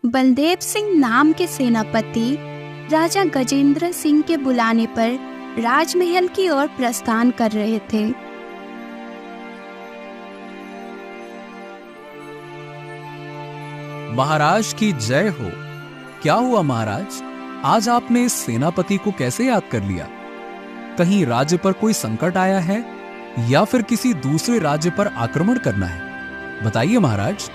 बलदेव सिंह नाम के सेनापति राजा गजेंद्र सिंह के बुलाने पर राजमहल की ओर प्रस्थान कर रहे थे। महाराज की जय हो। क्या हुआ महाराज, आज आपने इस सेनापति को कैसे याद कर लिया? कहीं राज्य पर कोई संकट आया है या फिर किसी दूसरे राज्य पर आक्रमण करना है? बताइए महाराज।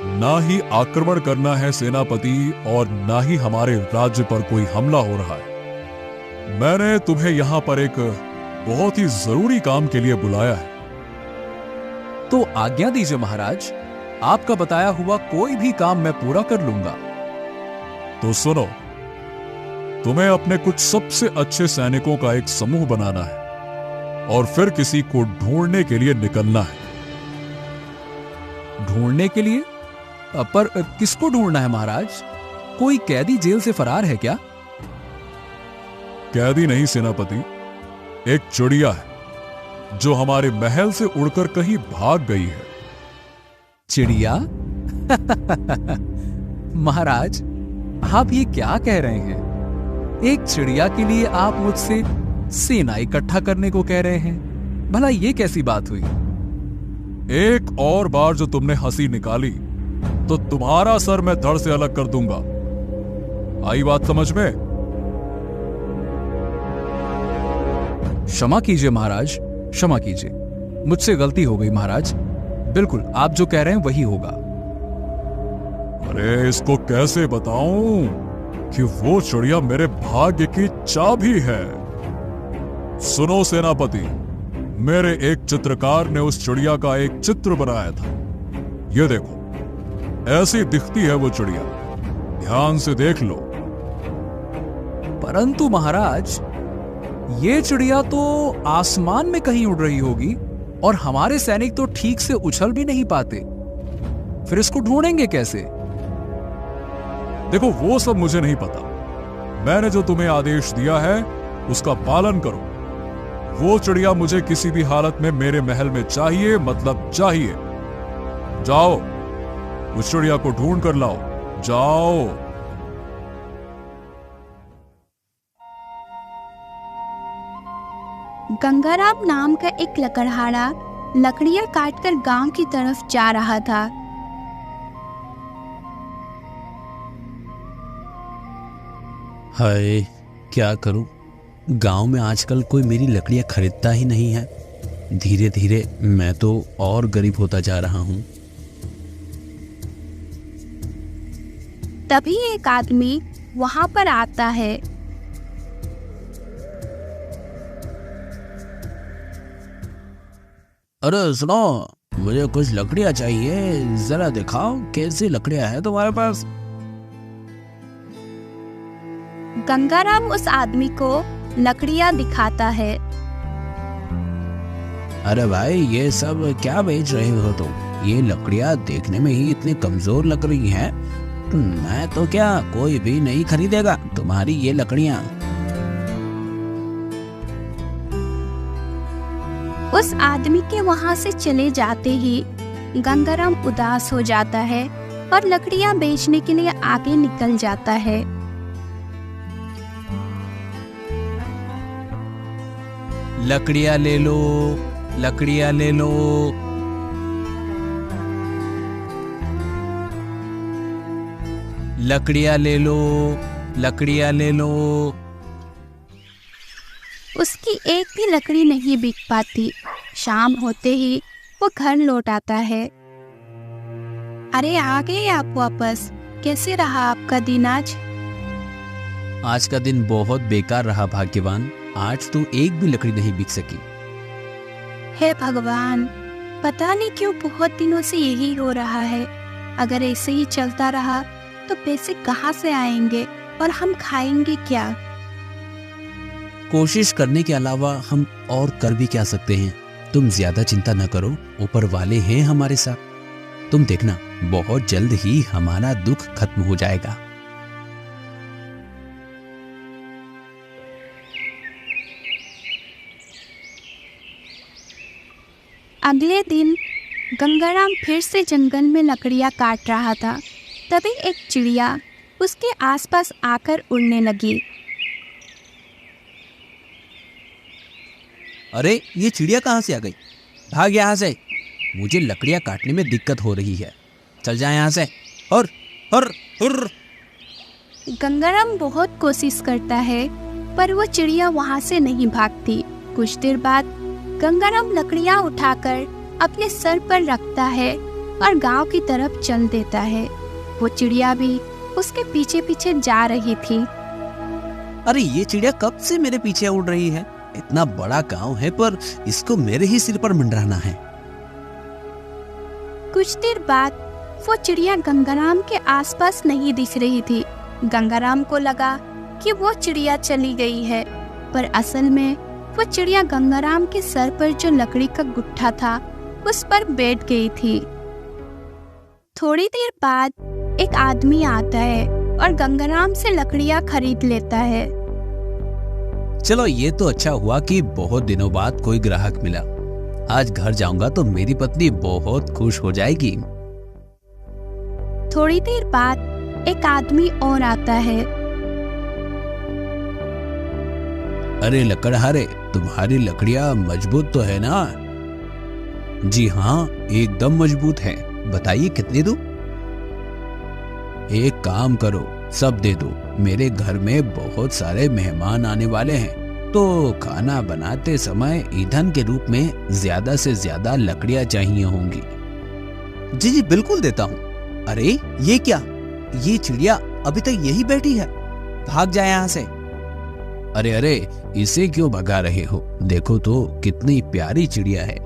ना ही आक्रमण करना है सेनापति और ना ही हमारे राज्य पर कोई हमला हो रहा है। मैंने तुम्हें यहां पर एक बहुत ही जरूरी काम के लिए बुलाया है। तो आज्ञा दीजिए महाराज, आपका बताया हुआ कोई भी काम मैं पूरा कर लूंगा। तो सुनो, तुम्हें अपने कुछ सबसे अच्छे सैनिकों का एक समूह बनाना है और फिर किसी को ढूंढने के लिए निकलना है। ढूंढने के लिए? पर किसको ढूंढना है महाराज? कोई कैदी जेल से फरार है क्या? कैदी नहीं सेनापति, एक चिड़िया है जो हमारे महल से उड़कर कहीं भाग गई है। चिड़िया? महाराज, आप ये क्या कह रहे हैं? एक चिड़िया के लिए आप मुझसे सेना इकट्ठा करने को कह रहे हैं? भला ये कैसी बात हुई? एक और बार जो तुमने हंसी निकाली तो तुम्हारा सर मैं धड़ से अलग कर दूंगा। आई बात समझ में? क्षमा कीजिए महाराज, क्षमा कीजिए, मुझसे गलती हो गई महाराज। बिल्कुल आप जो कह रहे हैं वही होगा। अरे इसको कैसे बताऊं कि वो चिड़िया मेरे भाग्य की चाबी है। सुनो सेनापति, मेरे एक चित्रकार ने उस चिड़िया का एक चित्र बनाया था। ये देखो, ऐसी दिखती है वो चिड़िया, ध्यान से देख लो। परंतु महाराज, ये चिड़िया तो आसमान में कहीं उड़ रही होगी और हमारे सैनिक तो ठीक से उछल भी नहीं पाते, फिर इसको ढूंढेंगे कैसे? देखो, वो सब मुझे नहीं पता। मैंने जो तुम्हें आदेश दिया है उसका पालन करो। वो चिड़िया मुझे किसी भी हालत में मेरे महल में चाहिए, मतलब चाहिए। जाओ, उस चिड़िया को ढूंढ कर लाओ, जाओ। गंगाराम नाम का एक लकड़हारा लकड़ियां काटकर गांव की तरफ जा रहा था। हाय, क्या करूं? गांव में आजकल कोई मेरी लकड़ियां खरीदता ही नहीं है। धीरे धीरे मैं तो और गरीब होता जा रहा हूं। तभी एक आदमी वहां पर आता है। अरे सुनो, मुझे कुछ लकड़ियां चाहिए, जरा दिखाओ कैसी लकड़ियां हैं तुम्हारे पास। गंगाराम उस आदमी को लकड़ियां दिखाता है। अरे भाई, ये सब क्या बेच रहे हो तुम? ये लकड़ियां देखने में ही इतनी कमजोर लग रही हैं। मैं तो क्या, कोई भी नहीं खरीदेगा तुम्हारी ये लकड़ियां। उस आदमी के वहां से चले जाते ही गंगाराम उदास हो जाता है और लकड़ियां बेचने के लिए आगे निकल जाता है। लकड़ियां ले लो, लकड़ियां ले लो। लकड़ियां ले लो, लकड़ियां ले लो। उसकी एक भी लकड़ी नहीं बिक पाती। शाम होते ही वो घर लौट आता है। अरे आ गए आप वापस। कैसे रहा आपका दिन आज? आज का दिन बहुत बेकार रहा भाग्यवान। आज तो एक भी लकड़ी नहीं बिक सकी। हे भगवान, पता नहीं क्यों बहुत दिनों से यही हो रहा है। अगर ऐसे ही चलता रहा तो पैसे कहाँ से आएंगे और हम खाएंगे क्या? कोशिश करने के अलावा हम और कर भी क्या सकते हैं। तुम ज्यादा चिंता न करो, ऊपर वाले हैं हमारे साथ। तुम देखना, बहुत जल्द ही हमारा दुख खत्म हो जाएगा। अगले दिन गंगाराम फिर से जंगल में लकड़ियां काट रहा था। तभी एक चिड़िया उसके आसपास आकर उड़ने लगी। अरे ये चिड़िया कहाँ से आ गई? भाग यहाँ से, मुझे लकड़ियाँ काटने में दिक्कत हो रही है। चल जा यहाँ से। और हुर। गंगाराम बहुत कोशिश करता है पर वो चिड़िया वहाँ से नहीं भागती। कुछ देर बाद गंगाराम लकड़ियाँ उठाकर अपने सर पर रखता है और गांव की तरफ चल देता है। वो चिड़िया भी उसके पीछे पीछे जा रही थी। अरे ये चिड़िया कब से मेरे पीछे उड़ रही है? इतना बड़ा गांव है पर इसको मेरे ही सिर पर मंडराना है। कुछ देर बाद वो चिड़िया गंगाराम के आसपास नहीं दिख रही थी। गंगाराम को लगा कि वो चिड़िया चली गई है, पर असल में वो चिड़िया गंगाराम के सर पर जो लकड़ी का गुट्ठा था उस पर बैठ गई थी। थोड़ी देर बाद एक आदमी आता है और गंगाराम से लकड़ियाँ खरीद लेता है। चलो ये तो अच्छा हुआ कि बहुत दिनों बाद कोई ग्राहक मिला। आज घर जाऊंगा तो मेरी पत्नी बहुत खुश हो जाएगी। थोड़ी देर बाद एक आदमी और आता है। अरे लकड़हारे, तुम्हारी लकड़ियाँ मजबूत तो है ना? जी हाँ, एकदम मजबूत है। बताइए कितने दूं? एक काम करो, सब दे दो। मेरे घर में बहुत सारे मेहमान आने वाले हैं, तो खाना बनाते समय ईंधन के रूप में ज्यादा से ज्यादा लकड़ियां चाहिए होंगी। जी जी बिल्कुल देता हूँ। अरे ये क्या? ये चिड़िया अभी तक यही बैठी है। भाग जाए यहाँ से। अरे अरे, इसे क्यों भगा रहे हो? देखो तो कितनी प्यारी चिड़िया है।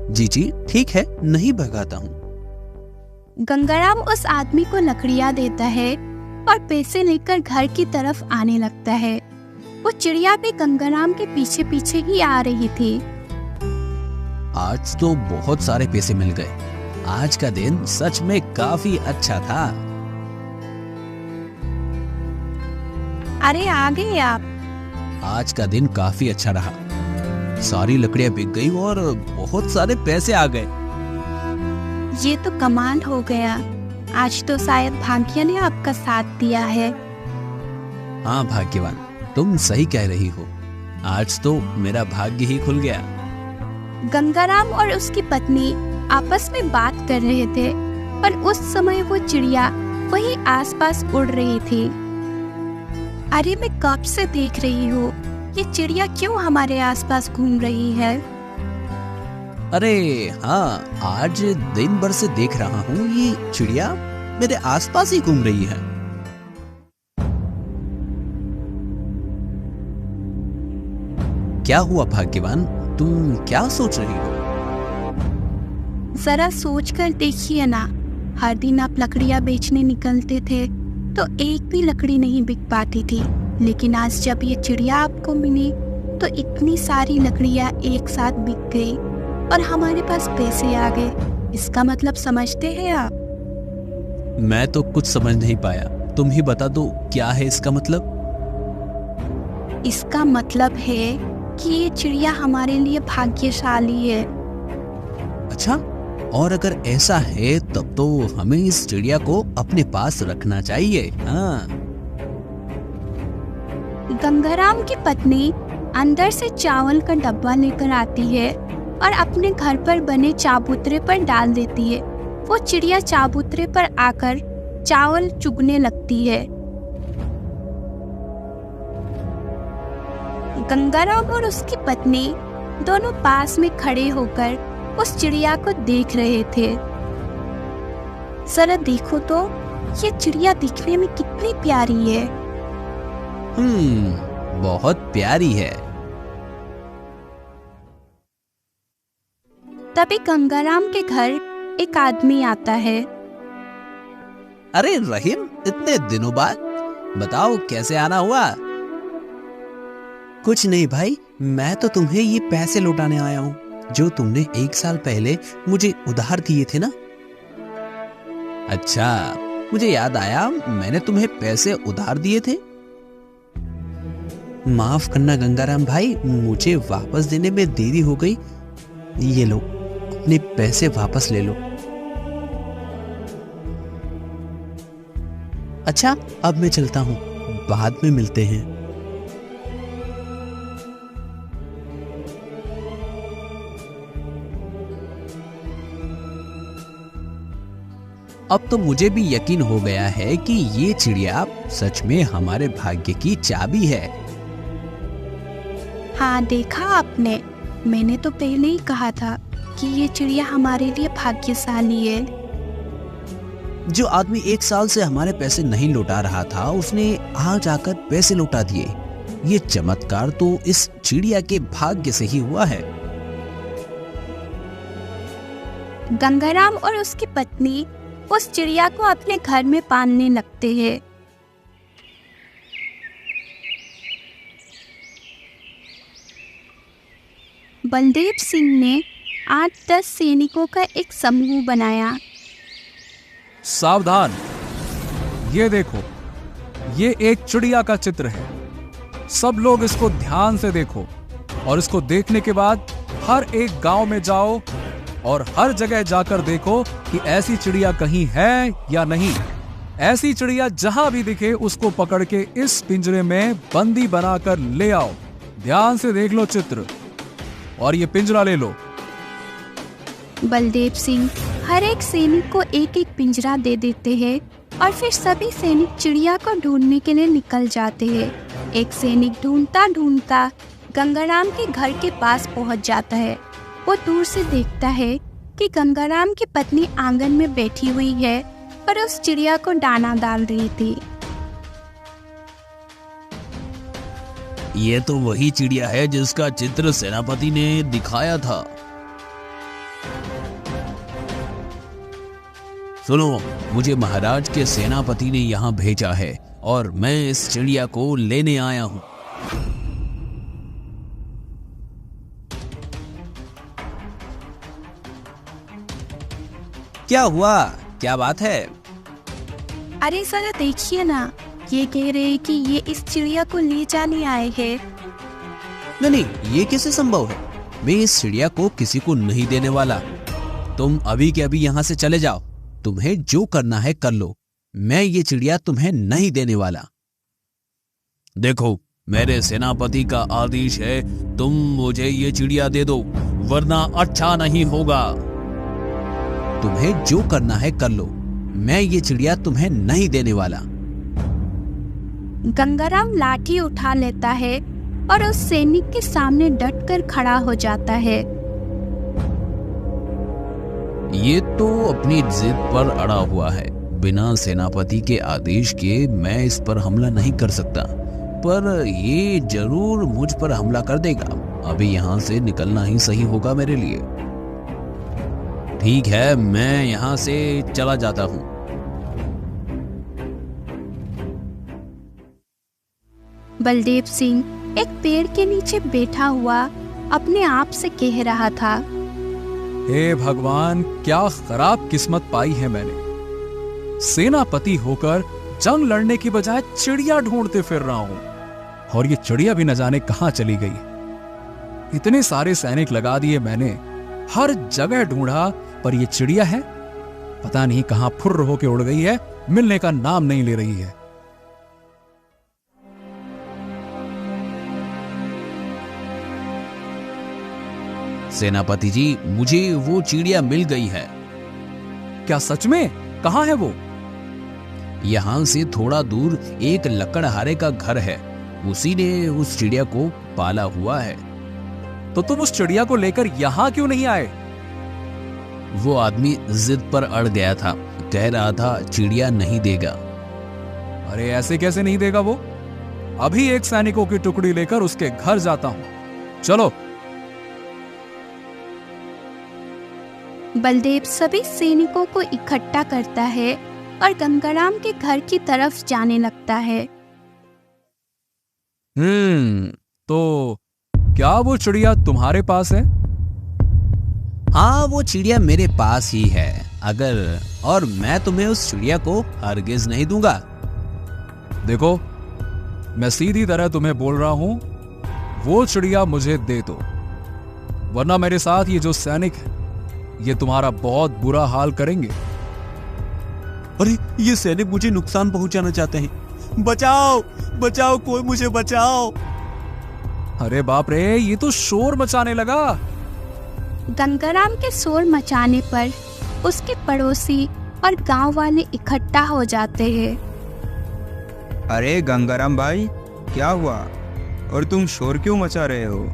जी जी ठीक है, नहीं भगाता हूँ। गंगाराम उस आदमी को लकड़ियाँ देता है और पैसे लेकर घर की तरफ आने लगता है। वो चिड़िया भी गंगाराम के पीछे पीछे ही आ रही थी। आज तो बहुत सारे पैसे मिल गए। आज का दिन सच में काफी अच्छा था। अरे आ गए आप। आज का दिन काफी अच्छा रहा। सारी लकड़ियां बिक गई और बहुत सारे पैसे आ गए। ये तो कमाल हो गया। आज तो शायद भाग्य ने आपका साथ दिया है। हाँ भाग्यवान, तुम सही कह रही हो। आज तो मेरा भाग्य ही खुल गया। गंगाराम और उसकी पत्नी आपस में बात कर रहे थे, पर उस समय वो चिड़िया वही आसपास उड़ रही थी। अरे मैं कब से देख रही हूँ, ये चिड़िया क्यों हमारे आसपास घूम रही है? अरे हाँ, आज दिन भर से देख रहा हूँ ये चिड़िया मेरे आसपास ही घूम रही है। क्या हुआ भाग्यवान, तुम क्या सोच रही हो? जरा सोच कर देखिए ना, हर दिन आप लकड़ियाँ बेचने निकलते थे तो एक भी लकड़ी नहीं बिक पाती थी, लेकिन आज जब ये चिड़िया आपको मिली तो इतनी सारी लकड़ियाँ एक साथ बिक गई और हमारे पास पैसे आ गए। इसका मतलब समझते हैं आप? मैं तो कुछ समझ नहीं पाया, तुम ही बता दो क्या है इसका मतलब। इसका मतलब है कि ये चिड़िया हमारे लिए भाग्यशाली है। अच्छा, और अगर ऐसा है तब तो हमें इस चिड़िया को अपने पास रखना चाहिए। हाँ। गंगाराम की पत्नी अंदर से चावल का डब्बा लेकर आती है और अपने घर पर बने चाबूतरे पर डाल देती है। वो चिड़िया चाबूतरे पर आकर चावल चुगने लगती है। गंगाराम और उसकी पत्नी दोनों पास में खड़े होकर उस चिड़िया को देख रहे थे। जरा देखो तो, ये चिड़िया दिखने में कितनी प्यारी है। बहुत प्यारी है। तभी गंगाराम के घर एक आदमी आता है। अरे रहीम, इतने दिनों बाद, बताओ कैसे आना हुआ? कुछ नहीं भाई, मैं तो तुम्हें ये पैसे लौटाने आया हूँ जो तुमने 1 साल पहले मुझे उधार दिए थे ना। अच्छा, मुझे याद आया, मैंने तुम्हें पैसे उधार दिए थे। माफ करना गंगाराम भाई, मुझे वापस देने में देरी हो गई। ये लो, अपने पैसे वापस ले लो। अच्छा, अब मैं चलता हूँ, बाद में मिलते हैं। अब तो मुझे भी यकीन हो गया है कि ये चिड़िया सच में हमारे भाग्य की चाबी है। हाँ, देखा आपने, मैंने तो पहले ही कहा था कि ये चिड़िया हमारे लिए भाग्यशाली है। जो आदमी 1 साल से हमारे पैसे नहीं लौटा रहा था, उसने आज आकर पैसे लौटा दिए। ये चमत्कार तो इस चिड़िया के भाग्य से ही हुआ है। गंगाराम और उसकी पत्नी उस चिड़िया को अपने घर में पालने लगते हैं। बलदेव सिंह ने 8-10 सैनिकों का एक समूह बनाया। सावधान, ये देखो, ये एक चिड़िया का चित्र है। सब लोग इसको ध्यान से देखो और इसको देखने के बाद हर एक गांव में जाओ और हर जगह जाकर देखो कि ऐसी चिड़िया कहीं है या नहीं। ऐसी चिड़िया जहां भी दिखे उसको पकड़ के इस पिंजरे में बंदी बनाकर ले आओ। ध्यान से देख लो चित्र और ये पिंजरा ले लो। बलदेव सिंह हर एक सैनिक को एक एक पिंजरा दे देते हैं और फिर सभी सैनिक चिड़िया को ढूंढने के लिए निकल जाते हैं। एक सैनिक ढूंढता ढूंढता गंगाराम के घर के पास पहुंच जाता है। वो दूर से देखता है कि गंगाराम की पत्नी आंगन में बैठी हुई है और उस चिड़िया को दाना डाल रही थी। ये तो वही चिड़िया है जिसका चित्र सेनापति ने दिखाया था। सुनो, मुझे महाराज के सेनापति ने यहाँ भेजा है और मैं इस चिड़िया को लेने आया हूँ। क्या हुआ? क्या बात है? अरे जरा देखिए ना, ये कह रहे हैं कि ये इस चिड़िया को ले जाने आए हैं। नहीं, ये कैसे संभव है? मैं इस चिड़िया को किसी को नहीं देने वाला। तुम अभी के अभी यहाँ से चले जाओ। तुम्हें जो करना है कर लो। मैं ये चिड़िया तुम्हें नहीं देने वाला। देखो, मेरे सेनापति का आदेश है, तुम मुझे ये चिड़िया दे दो, वरना अच्छा नहीं होगा। तुम्हें जो करना है कर लो। मैं ये चिड़िया तुम्हें नहीं देने वाला। गंगाराम लाठी उठा लेता है और उस सैनिक के सामने डटकर खड़ा हो जाता है। ये तो अपनी जिद पर अड़ा हुआ है। बिना सेनापति के आदेश के मैं इस पर हमला नहीं कर सकता, पर ये जरूर मुझ पर हमला कर देगा। अभी यहाँ से निकलना ही सही होगा मेरे लिए। ठीक है, मैं यहाँ से चला जाता हूँ। बलदेव सिंह एक पेड़ के नीचे बैठा हुआ अपने आप से कह रहा था, हे भगवान, क्या खराब किस्मत पाई है मैंने। सेनापति होकर जंग लड़ने की बजाय चिड़िया ढूंढते फिर रहा हूं, और ये चिड़िया भी न जाने कहां चली गई। इतने सारे सैनिक लगा दिए मैंने, हर जगह ढूंढा, पर ये चिड़िया है पता नहीं कहां फुर्र होके उड़ गई है, मिलने का नाम नहीं ले रही है। सेनापति जी, मुझे वो चिड़िया मिल गई है। क्या सच में? कहां है वो? यहाँ से थोड़ा दूर एक लकड़हारे का घर है, उसी ने उस चिड़िया को पाला हुआ है। तो तुम उस चिड़िया को लेकर यहाँ क्यों नहीं आए? वो आदमी जिद पर अड़ गया था, कह रहा था चिड़िया नहीं देगा। अरे ऐसे कैसे नहीं देगा वो? अभी एक सैनिकों की टुकड़ी लेकर उसके घर जाता हूं, चलो। बलदेव सभी सैनिकों को इकट्ठा करता है और गंगाराम के घर की तरफ जाने लगता है। तो क्या वो चिड़िया तुम्हारे पास है? हाँ, वो चिड़िया मेरे पास ही है, और मैं तुम्हें उस चिड़िया को हरगिज नहीं दूंगा। देखो, मैं सीधी तरह तुम्हें बोल रहा हूं, वो चिड़िया मुझे दे दो, वरना मेरे साथ ये जो सैनिक है ये तुम्हारा बहुत बुरा हाल करेंगे। अरे ये सैनिक मुझे नुकसान पहुंचाना चाहते हैं। बचाओ बचाओ, कोई मुझे बचाओ। अरे बाप रे, ये तो शोर मचाने लगा। गंगाराम के शोर मचाने पर उसके पड़ोसी और गांव वाले इकट्ठा हो जाते हैं। अरे गंगाराम भाई, क्या हुआ और तुम शोर क्यों मचा रहे हो?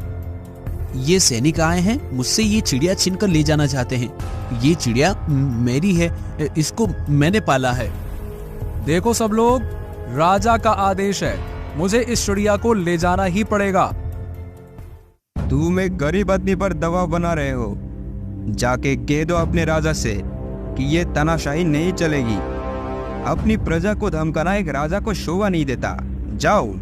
ये सैनिक आए हैं, मुझसे ये चिड़िया छीन कर ले जाना चाहते हैं। ये चिड़िया मेरी है, इसको मैंने पाला है। देखो सब लोग, राजा का आदेश है, मुझे इस चिड़िया को ले जाना ही पड़ेगा। तुम एक गरीब आदमी पर दबाव बना रहे हो। जाके कह दो अपने राजा से कि ये तानाशाही नहीं चलेगी। अपनी प्रजा को धमकाना एक राजा को शोभा नहीं देता। जाओ।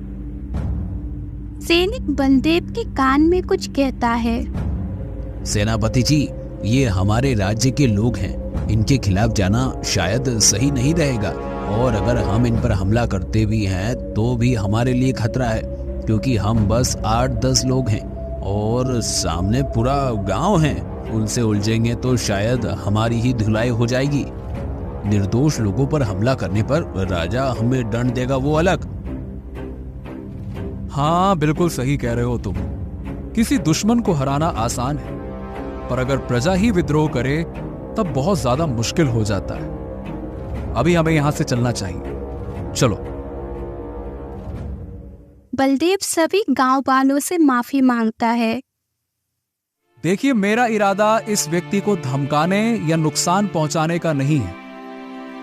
सैनिक बलदेव के कान में कुछ कहता है। सेनापति जी, ये हमारे राज्य के लोग हैं, इनके खिलाफ जाना शायद सही नहीं रहेगा, और अगर हम इन पर हमला करते भी हैं तो भी हमारे लिए खतरा है, क्योंकि हम बस 8-10 लोग हैं और सामने पूरा गांव है। उनसे उलझेंगे तो शायद हमारी ही धुलाई हो जाएगी। निर्दोष लोगों पर हमला करने पर राजा हमें दंड देगा, वो अलग। हाँ, बिल्कुल सही कह रहे हो तुम। किसी दुश्मन को हराना आसान है, पर अगर प्रजा ही विद्रोह करे तब बहुत ज्यादा मुश्किल हो जाता है। अभी हमें यहां से चलना चाहिए, चलो। बलदेव सभी गांव वालों से माफी मांगता है। देखिए, मेरा इरादा इस व्यक्ति को धमकाने या नुकसान पहुंचाने का नहीं है।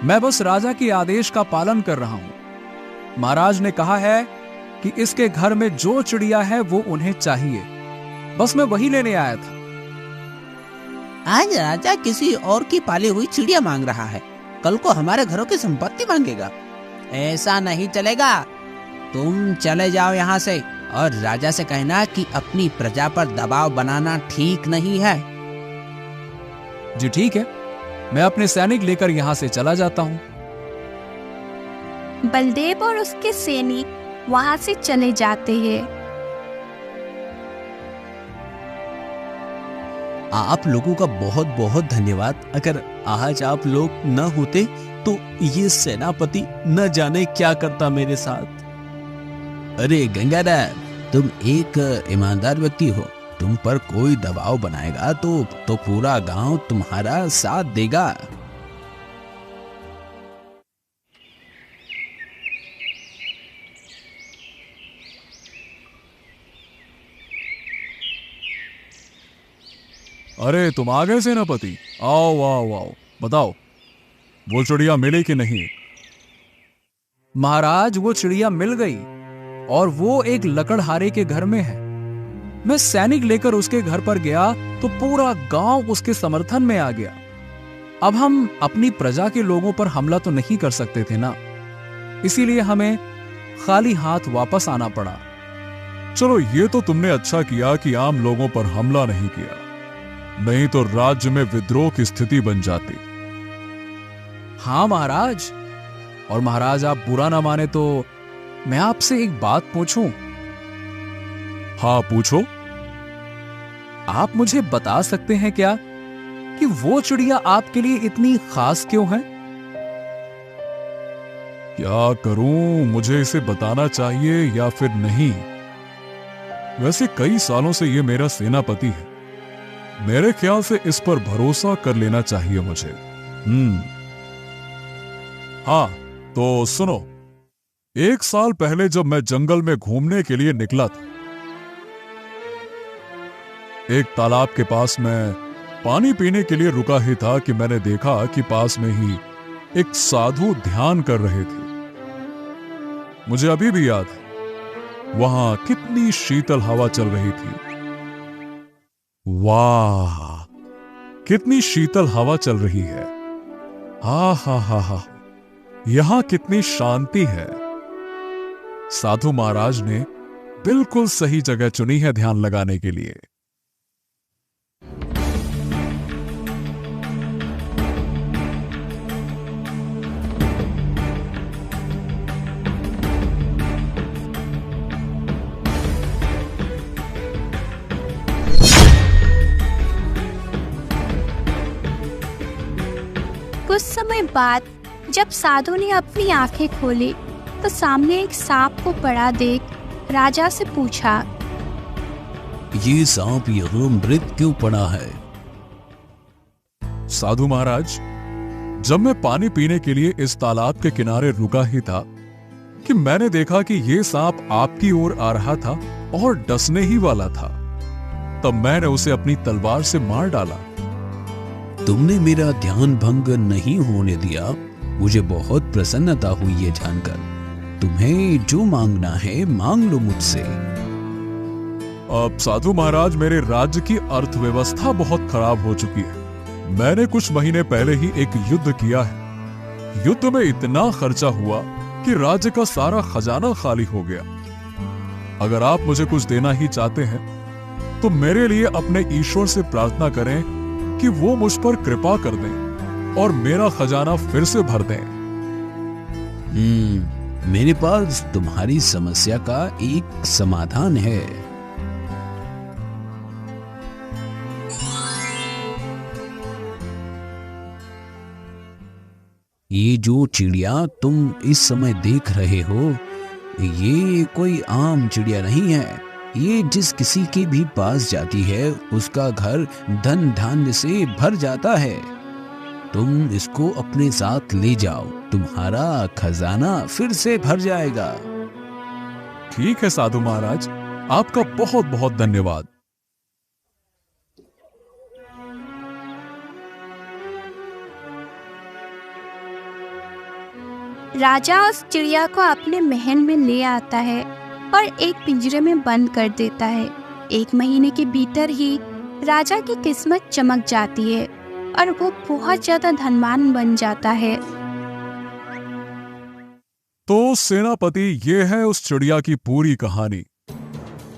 मैं बस राजा के आदेश का पालन कर रहा हूं। महाराज ने कहा है कि इसके घर में जो चिड़िया है वो उन्हें चाहिए, बस मैं वही लेने आया था। आज राजा किसी और की पाली हुई चिड़िया मांग रहा है, कल को हमारे घरों की संपत्ति मांगेगा। ऐसा नहीं चलेगा। तुम चले जाओ यहाँ से और राजा से कहना कि अपनी प्रजा पर दबाव बनाना ठीक नहीं है। जी ठीक है, मैं अपने सैनिक लेकर यहां से चला जाता हूं। बलदेव और उसके सैनिक वहां से चले जाते हैं। आप लोगों का बहुत बहुत धन्यवाद। अगर आज आप लोग न होते तो ये सेनापति न जाने क्या करता मेरे साथ। अरे गंगाराम, तुम एक ईमानदार व्यक्ति हो। तुम पर कोई दबाव बनाएगा तो पूरा गांव तुम्हारा साथ देगा। अरे तुम आ गए सेनापति, आओ आओ आओ, बताओ वो चिड़िया मिली कि नहीं? महाराज, वो चिड़िया मिल गई और वो एक लकड़हारे के घर में है। मैं सैनिक लेकर उसके घर पर गया तो पूरा गांव उसके समर्थन में आ गया। अब हम अपनी प्रजा के लोगों पर हमला तो नहीं कर सकते थे ना, इसीलिए हमें खाली हाथ वापस आना पड़ा। चलो, ये तो तुमने अच्छा किया कि आम लोगों पर हमला नहीं किया, नहीं तो राज्य में विद्रोह की स्थिति बन जाती। हाँ महाराज, और महाराज आप बुरा ना माने तो मैं आपसे एक बात पूछूं? हाँ पूछो। आप मुझे बता सकते हैं क्या कि वो चिड़िया आपके लिए इतनी खास क्यों है? क्या करूं, मुझे इसे बताना चाहिए या फिर नहीं? वैसे कई सालों से ये मेरा सेनापति है, मेरे ख्याल से इस पर भरोसा कर लेना चाहिए मुझे। हाँ तो सुनो, 1 साल पहले जब मैं जंगल में घूमने के लिए निकला था, एक तालाब के पास मैं पानी पीने के लिए रुका ही था कि मैंने देखा कि पास में ही एक साधु ध्यान कर रहे थे। मुझे अभी भी याद है, वहां कितनी शीतल हवा चल रही थी। वाह, कितनी शीतल हवा चल रही है। हा हा हा हा, यहां कितनी शांति है। साधु महाराज ने बिल्कुल सही जगह चुनी है ध्यान लगाने के लिए। कुछ समय बाद जब साधु ने अपनी आंखें खोली तो सामने एक सांप को पड़ा देख राजा से पूछा, ये सांप यहाँ मृत क्यों पड़ा है? साधु महाराज, जब मैं पानी पीने के लिए इस तालाब के किनारे रुका ही था कि मैंने देखा कि ये सांप आपकी ओर आ रहा था और डसने ही वाला था। तब मैंने उसे अपनी तलवार से मार डाला। तुमने मेरा ध्यान भंग नहीं होने दिया। मुझे बहुत प्रसन्नता हुई ये जानकर। तुम्हें जो मांगना है मांग लो मुझसे। अब साधु महाराज, मेरे राज्य की अर्थव्यवस्था बहुत खराब हो चुकी है। मैंने कुछ महीने पहले ही एक युद्ध किया है। युद्ध में इतना खर्चा हुआ कि राज्य का सारा खजाना खाली हो गया। अगर आप मुझे कुछ देना ही चाहते हैं तो मेरे लिए अपने ईश्वर से प्रार्थना करें कि वो मुझ पर कृपा कर दें और मेरा खजाना फिर से भर दें। मेरे पास तुम्हारी समस्या का एक समाधान है। ये जो चिड़िया तुम इस समय देख रहे हो, ये कोई आम चिड़िया नहीं है। ये जिस किसी के भी पास जाती है उसका घर धन धान्य से भर जाता है। तुम इसको अपने साथ ले जाओ, तुम्हारा खजाना फिर से भर जाएगा। ठीक है साधु महाराज, आपका बहुत बहुत धन्यवाद। राजा उस चिड़िया को अपने महल में ले आता है और एक पिंजरे में बंद कर देता है। 1 महीने के भीतर ही राजा की किस्मत चमक जाती है और वो बहुत ज्यादा धनवान बन जाता है। तो सेनापति, ये है उस चिड़िया की पूरी कहानी।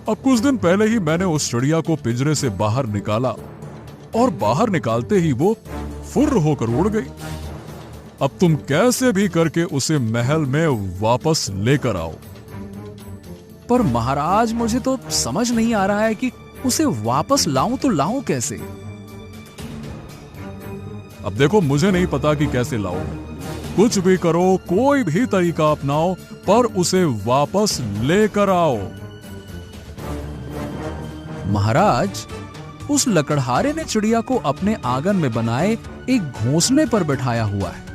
अब कुछ दिन पहले ही मैंने उस चिड़िया को पिंजरे से बाहर निकाला और बाहर निकालते ही वो फुर्र होकर उड़ गई। अब तुम कैसे भी करके उसे महल में वापस लेकर आओ। पर महाराज, मुझे तो समझ नहीं आ रहा है कि उसे वापस लाऊं तो लाऊं कैसे। अब देखो, मुझे नहीं पता कि कैसे लाओ। कुछ भी करो, कोई भी तरीका अपनाओ, पर उसे वापस लेकर आओ। महाराज, उस लकड़हारे ने चिड़िया को अपने आंगन में बनाए एक घोंसले पर बैठाया हुआ है।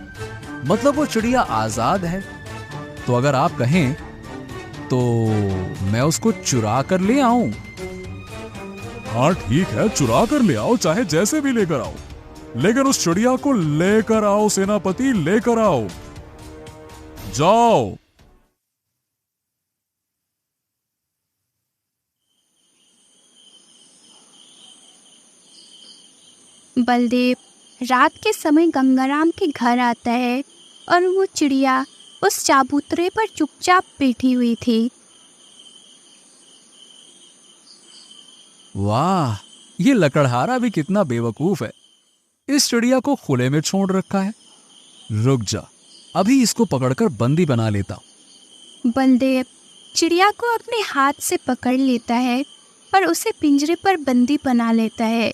मतलब वो चिड़िया आजाद है। तो अगर आप कहें तो मैं उसको चुरा कर ले आऊं। हाँ ठीक है, चुरा कर ले आओ, चाहे जैसे भी लेकर आओ, लेकिन उस चिड़िया को लेकर आओ सेनापति, लेकर आओ। जाओ। बलदेव रात के समय गंगाराम के घर आता है और वो चिड़िया उस चाबूतरे पर चुपचाप बैठी हुई थी। वाह, ये लकड़हारा भी कितना बेवकूफ है। इस चिड़िया को खुले में छोड़ रखा है। रुक जा, अभी इसको पकड़कर बंदी बना लेता हूं। बलदेव चिड़िया को अपने हाथ से पकड़ लेता है और उसे पिंजरे पर बंदी बना लेता है।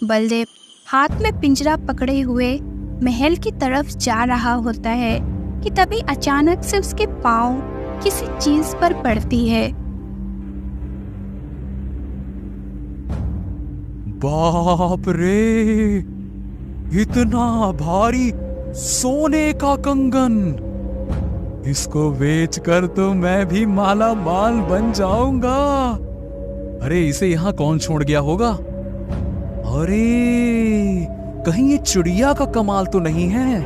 बलदेव हाथ में पिंजरा पकड़े हुए महल की तरफ जा रहा होता है कि तभी अचानक से उसके पांव किसी चीज पर पड़ती है। बाप रे, इतना भारी सोने का कंगन! इसको बेचकर तो मैं भी माला माल बन जाऊंगा। अरे, इसे यहाँ कौन छोड़ गया होगा? अरे, कहीं ये चिड़िया का कमाल तो नहीं है?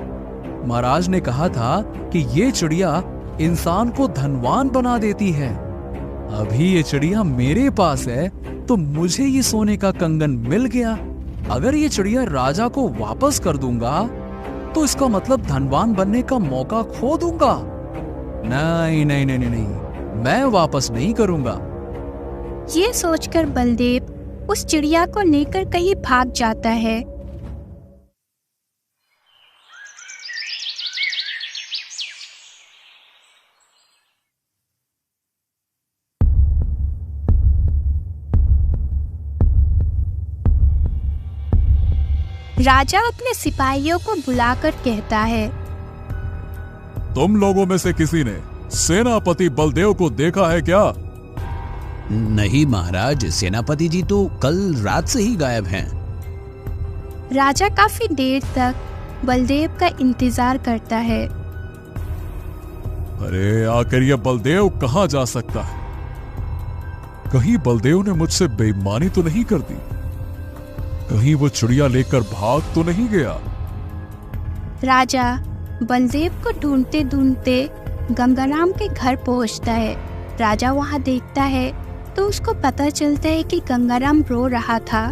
महाराज ने कहा था कि ये चिड़िया इंसान को धनवान बना देती है। अभी ये चिड़िया मेरे पास है तो मुझे ये सोने का कंगन मिल गया। अगर ये चिड़िया राजा को वापस कर दूंगा तो इसका मतलब धनवान बनने का मौका खो दूंगा। नहीं नहीं नहीं नहीं, नहीं, मैं वापस नहीं करूंगा। ये सोचकर बलदेव उस चिड़िया को लेकर कहीं भाग जाता है। राजा अपने सिपाहियों को बुलाकर कहता है, तुम लोगों में से किसी ने सेनापति बलदेव को देखा है क्या? नहीं महाराज, सेनापति जी तो कल रात से ही गायब हैं। राजा काफी देर तक बलदेव का इंतजार करता है। अरे आखिर ये बलदेव कहाँ जा सकता है? कहीं बलदेव ने मुझसे बेईमानी तो नहीं कर दी? कहीं वो चिड़िया लेकर भाग तो नहीं गया? राजा बलदेव को ढूंढते ढूंढते गंगाराम के घर पहुंचता है। राजा वहां देखता है तो उसको पता चलता है कि गंगाराम रो रहा था।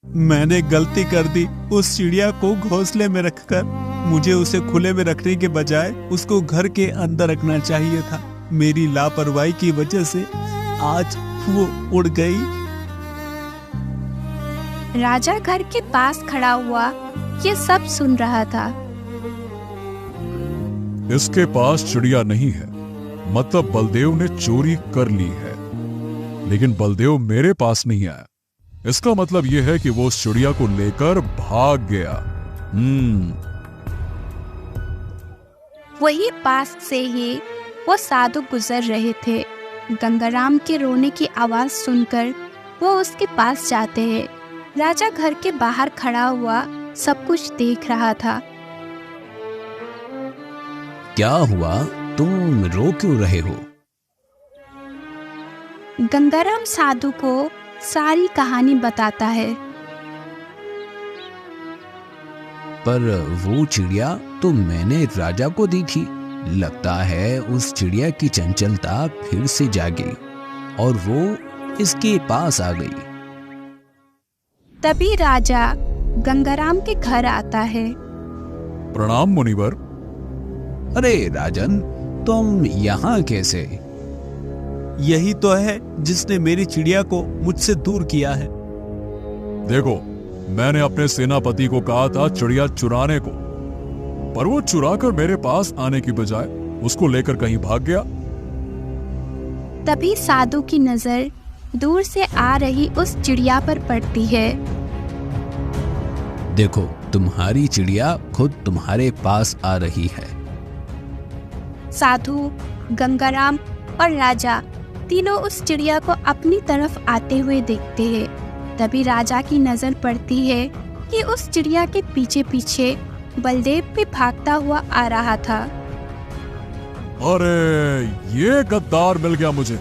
मैंने गलती कर दी। उस चिड़िया को घोंसले में रखकर मुझे उसे खुले में रखने के बजाय उसको घर के अंदर रखना चाहिए था। मेरी लापरवाही की वजह से आज वो उड़ गई। राजा घर के पास खड़ा हुआ ये सब सुन रहा था। इसके पास चिड़िया नहीं है, मतलब बलदेव ने चोरी कर ली है। लेकिन बलदेव मेरे पास नहीं आया, इसका मतलब यह है कि वो उस चिड़िया को लेकर भाग गया। वही पास से ही वो साधु गुजर रहे थे। गंगाराम के रोने की आवाज सुनकर वो उसके पास जाते हैं। राजा घर के बाहर खड़ा हुआ सब कुछ देख रहा था। क्या हुआ? तुम रो क्यों रहे हो? गंगाराम साधु को सारी कहानी बताता है। पर वो चिड़िया तो मैंने राजा को दी थी। लगता है उस चिड़िया की चंचलता फिर से जागी और वो इसके पास आ गई। तभी राजा गंगाराम के घर आता है। प्रणाम मुनिवर। अरे राजन, तुम यहाँ कैसे? यही तो है जिसने मेरी चिड़िया को मुझसे दूर किया है। देखो, मैंने अपने सेनापति को कहा था चिड़िया चुराने को, पर वो चुराकर मेरे पास आने की बजाय उसको लेकर कहीं भाग गया। तभी साधु की नजर दूर से आ रही उस चिड़िया पर पड़ती है। देखो, तुम्हारी चिड़िया खुद तुम्हारे पास आ रही है। साधु, गंगाराम और राजा तीनों उस चिड़िया को अपनी तरफ आते हुए देखते हैं। तभी राजा की नजर पड़ती है कि उस चिड़िया के पीछे पीछे बलदेव भी भागता हुआ आ रहा था। अरे ये गद्दार मिल गया मुझे।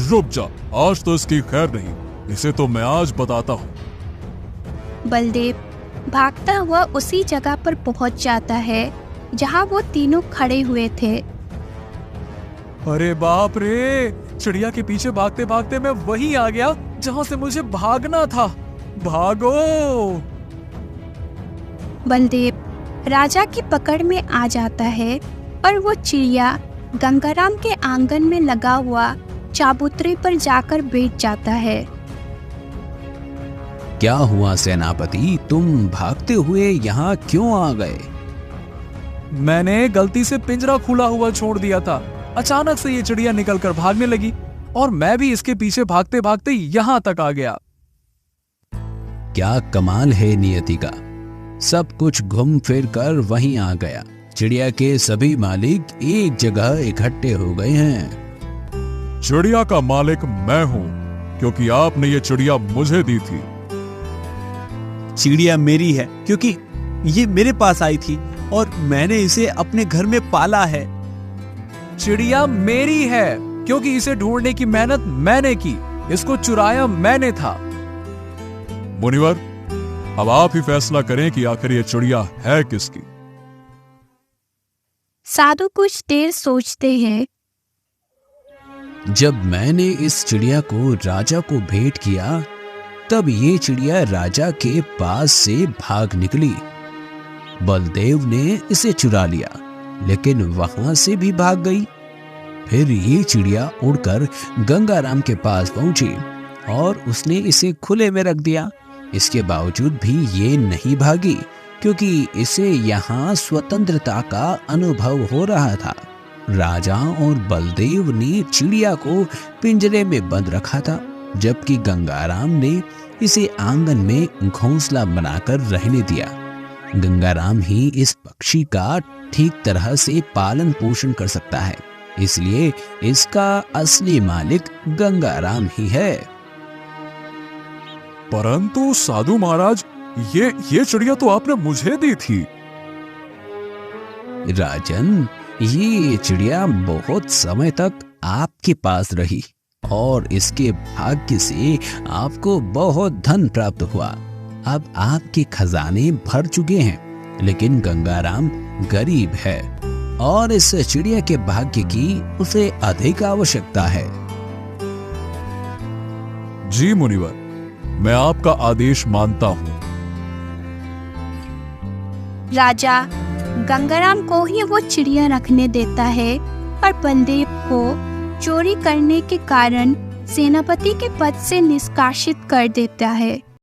रुक जा, आज तो इसकी खैर नहीं, इसे तो मैं आज बताता हूँ। बलदेव भागता हुआ उसी जगह पर पहुंच जाता है जहां वो तीनों खड़े हुए थे। अरे बाप रे, चिड़िया के पीछे भागते भागते मैं वहीं आ गया जहां से मुझे भागना था। भागो! बलदेव राजा की पकड़ में आ जाता है और वो चिड़िया गंगाराम के आंगन में लगा हुआ चाबूतरे पर जाकर बैठ जाता है। क्या हुआ सेनापति, तुम भागते हुए यहाँ क्यों आ गए? मैंने गलती से पिंजरा खुला हुआ छोड़ दिया था। अचानक से ये चिड़िया निकलकर भागने लगी और मैं भी इसके पीछे भागते भागते यहाँ तक आ गया। क्या कमाल है नियति का, सब कुछ घूम फिर कर वहीं आ गया। चिड़िया के सभी मालिक एक जगह इकट्ठे हो गए हैं। चिड़िया का मालिक मैं हूँ, क्योंकि आपने ये चिड़िया मुझे दी थी। चिड़िया मेरी है क्योंकि ये मेरे पास आई थी और मैंने इसे अपने घर में पाला है। चिड़िया मेरी है क्योंकि इसे ढूंढने की मेहनत मैंने की, इसको चुराया मैंने था। मुनिवर, अब आप ही फैसला करें कि आखिर ये चिड़िया है किसकी। साधु कुछ देर सोचते हैं। जब मैंने इस चिड़िया को राजा को भेंट किया, तब ये चिड़िया राजा के पास से भाग निकली। बलदेव ने इसे चुरा लिया, लेकिन वहां से भी भाग गई। फिर ये चिड़िया उड़कर गंगाराम के पास पहुंची और उसने इसे खुले में रख दिया। इसके बावजूद भी ये नहीं भागी, क्योंकि इसे यहाँ स्वतंत्रता का अनुभव हो रहा था। राजा और बलदेव ने चिड़िया को पिंजरे में बंद रखा था जबकि गंगाराम ने इसे आंगन में घोंसला बनाकर रहने दिया। गंगाराम ही इस पक्षी का ठीक तरह से पालन पोषण कर सकता है, इसलिए इसका असली मालिक गंगाराम ही है। परंतु साधु महाराज, ये चिड़िया तो आपने मुझे दी थी। राजन, ये चिड़िया बहुत समय तक आपके पास रही और इसके भाग्य से आपको बहुत धन प्राप्त हुआ। अब आपके खजाने भर चुके हैं, लेकिन गंगाराम गरीब है और इस चिड़िया के भाग्य की उसे अधिक आवश्यकता है। जी मुनिवर, मैं आपका आदेश मानता हूँ। राजा गंगाराम को ही वो चिड़िया रखने देता है और बलदेव को चोरी करने के कारण सेनापति के पद से निष्कासित कर देता है।